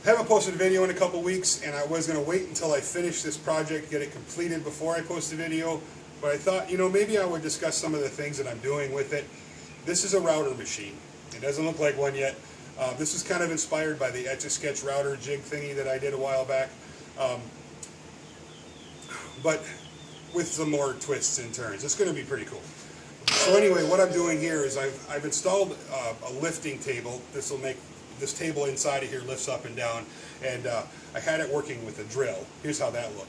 Haven't posted a video in a couple weeks, and I was going to wait until I finish this project, get it completed before I post a video, but I thought, you know, maybe I would discuss some of the things that I'm doing with it. This is a router machine. It doesn't look like one yet. This is kind of inspired by the Etch-a-Sketch router jig thingy that I did a while back, but with some more twists and turns. It's going to be pretty cool. So anyway, what I'm doing here is I've installed a lifting table. This will make this table inside of here lifts up and down, and I had it working with a drill. Here's how that looked.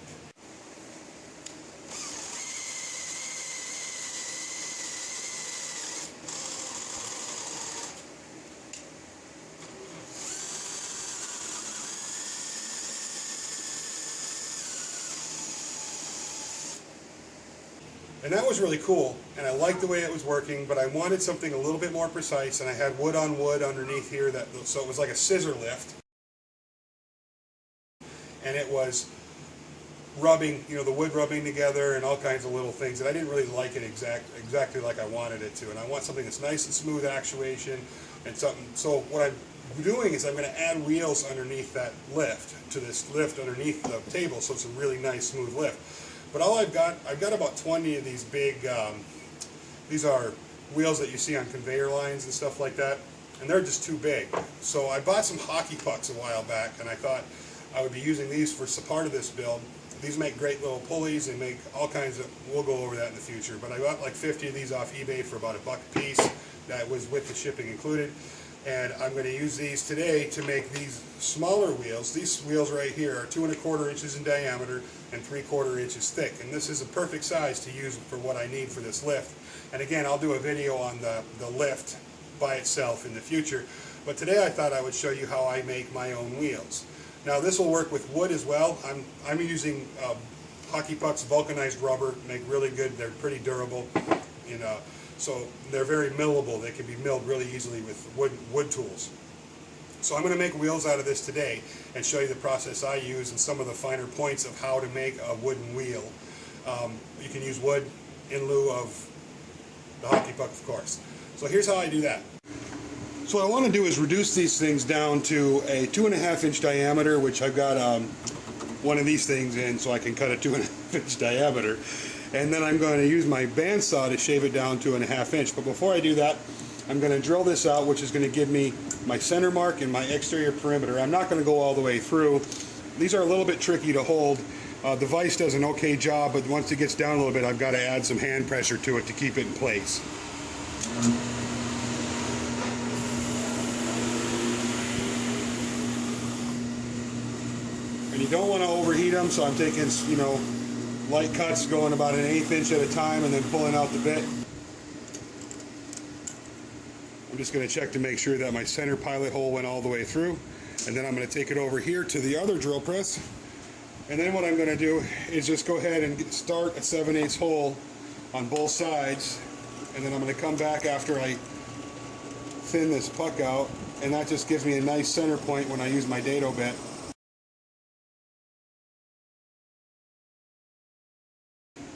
And that was really cool, and I liked the way it was working, but I wanted something a little bit more precise, and I had wood on wood underneath here, so it was like a scissor lift. And it was rubbing, you know, the wood rubbing together and all kinds of little things, and I didn't really like it exactly like I wanted it to. And I want something that's nice and smooth actuation, and something. So what I'm doing is I'm going to add wheels underneath that lift, to this lift underneath the table, so it's a really nice smooth lift. But all I've got about 20 of these big, these are wheels that you see on conveyor lines and stuff like that, and they're just too big. So I bought some hockey pucks a while back, and I thought I would be using these for part of this build. These make great little pulleys, and make all kinds of, we'll go over that in the future, but I got like 50 of these off eBay for about $1 a piece. That was with the shipping included. And I'm going to use these today to make these smaller wheels. These wheels right here are 2 1/4 inches in diameter and 3/4 inches thick. And this is a perfect size to use for what I need for this lift. And again, I'll do a video on the lift by itself in the future. But today I thought I would show you how I make my own wheels. Now this will work with wood as well. I'm using hockey pucks, vulcanized rubber, make really good. They're pretty durable. You know, so they're very millable. They can be milled really easily with wood tools. So I'm going to make wheels out of this today and show you the process I use and some of the finer points of how to make a wooden wheel. You can use wood in lieu of the hockey puck, of course. So here's how I do that. So what I want to do is reduce these things down to a 2 1/2 inch diameter, which I've got one of these things in so I can cut a 2 1/2 inch diameter. And then I'm going to use my bandsaw to shave it down to 1/2 inch. But before I do that, I'm going to drill this out, which is going to give me my center mark and my exterior perimeter. I'm not going to go all the way through. These are a little bit tricky to hold. The vise does an okay job, but once it gets down a little bit, I've got to add some hand pressure to it to keep it in place. And you don't want to overheat them, so I'm taking, you know, light cuts, going about 1/8 inch at a time and then pulling out the bit. I'm just going to check to make sure that my center pilot hole went all the way through, and then I'm going to take it over here to the other drill press, and then what I'm going to do is just go ahead and start a 7/8 hole on both sides, and then I'm going to come back after I thin this puck out, and that just gives me a nice center point when I use my dado bit.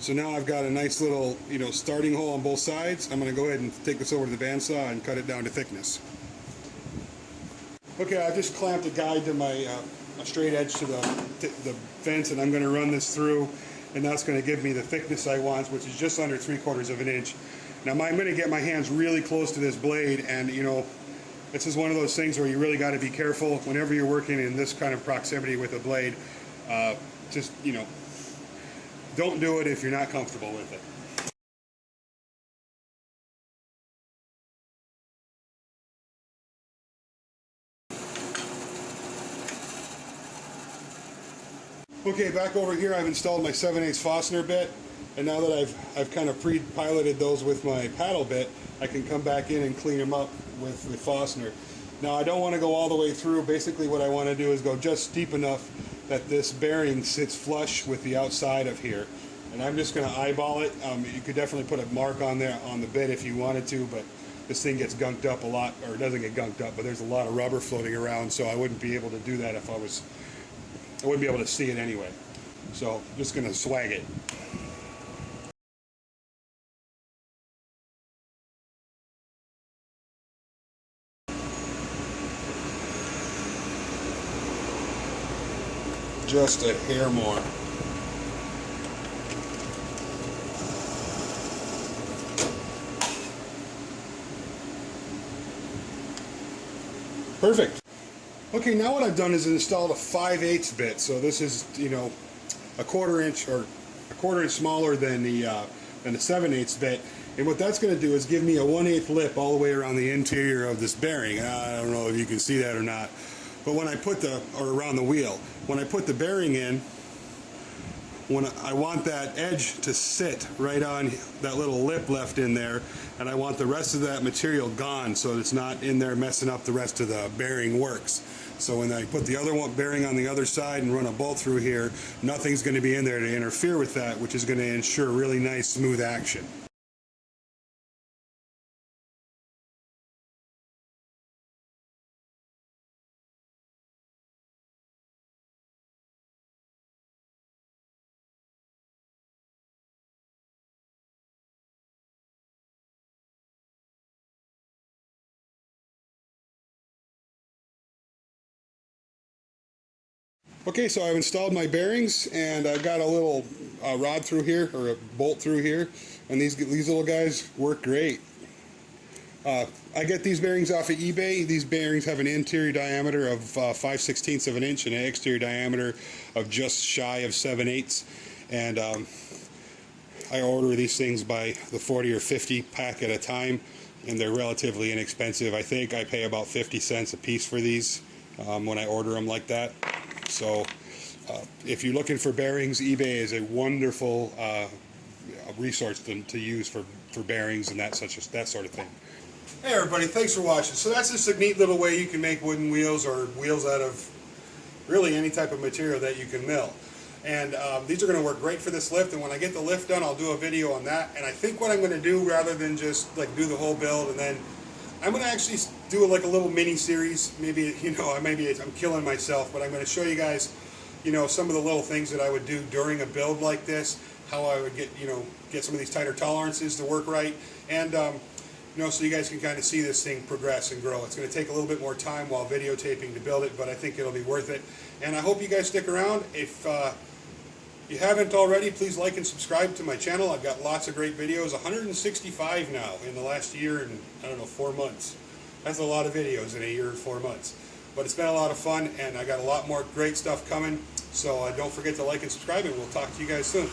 So now I've got a nice little, you know, starting hole on both sides. I'm going to go ahead and take this over to the bandsaw and cut it down to thickness. Okay, I've just clamped a guide to my a straight edge to the fence, and I'm going to run this through, and that's going to give me the thickness I want, which is just under 3/4 of an inch. Now I'm going to get my hands really close to this blade, and you know, this is one of those things where you really got to be careful whenever you're working in this kind of proximity with a blade. Just, you know, don't do it if you're not comfortable with it. Okay, back over here I've installed my 7/8 Fastener bit, and now that I've kind of pre-piloted those with my paddle bit, I can come back in and clean them up with Fastener. Now I don't want to go all the way through. Basically what I want to do is go just deep enough that this bearing sits flush with the outside of here. And I'm just going to eyeball it. You could definitely put a mark on there on the bit if you wanted to, but this thing gets gunked up a lot, or it doesn't get gunked up, but there's a lot of rubber floating around, so I wouldn't be able to do that if I wouldn't be able to see it anyway. So I'm just going to swag it. just a hair more. Perfect. Okay, now what I've done is installed a 5/8 bit. So this is, you know, a quarter inch smaller than the 7/8 bit. And what that's going to do is give me a 1/8 lip all the way around the interior of this bearing. I don't know if you can see that or not, but when I put or around the wheel, when I put the bearing in, when I want that edge to sit right on that little lip left in there, and I want the rest of that material gone so it's not in there messing up the rest of the bearing works. So when I put the other bearing on the other side and run a bolt through here, nothing's going to be in there to interfere with that, which is going to ensure really nice smooth action. Okay, so I've installed my bearings, and I've got a little rod through here, or a bolt through here, and these little guys work great. I get these bearings off of eBay. These bearings have an interior diameter of 5/16 of an inch and an exterior diameter of just shy of 7/8. And I order these things by the 40 or 50 pack at a time, and they're relatively inexpensive. I think I pay about 50 cents a piece for these when I order them like that. So if you're looking for bearings, eBay is a wonderful resource to use for bearings and that sort of thing. Hey everybody, thanks for watching. So that's just a neat little way you can make wooden wheels or wheels out of really any type of material that you can mill. And these are going to work great for this lift, and when I get the lift done, I'll do a video on that. And I think what I'm going to do, rather than just like do the whole build and then I'm going to actually do like a little mini series. Maybe, you know, I'm killing myself, but I'm going to show you guys, you know, some of the little things that I would do during a build like this, how I would get some of these tighter tolerances to work right, and you know, so you guys can kind of see this thing progress and grow. It's going to take a little bit more time while videotaping to build it, but I think it'll be worth it. And I hope you guys stick around. If you haven't already, please like and subscribe to my channel. I've got lots of great videos, 165 now in the last year and, I don't know, 4 months. That's a lot of videos in a year and 4 months. But it's been a lot of fun, and I got a lot more great stuff coming. So don't forget to like and subscribe, and we'll talk to you guys soon.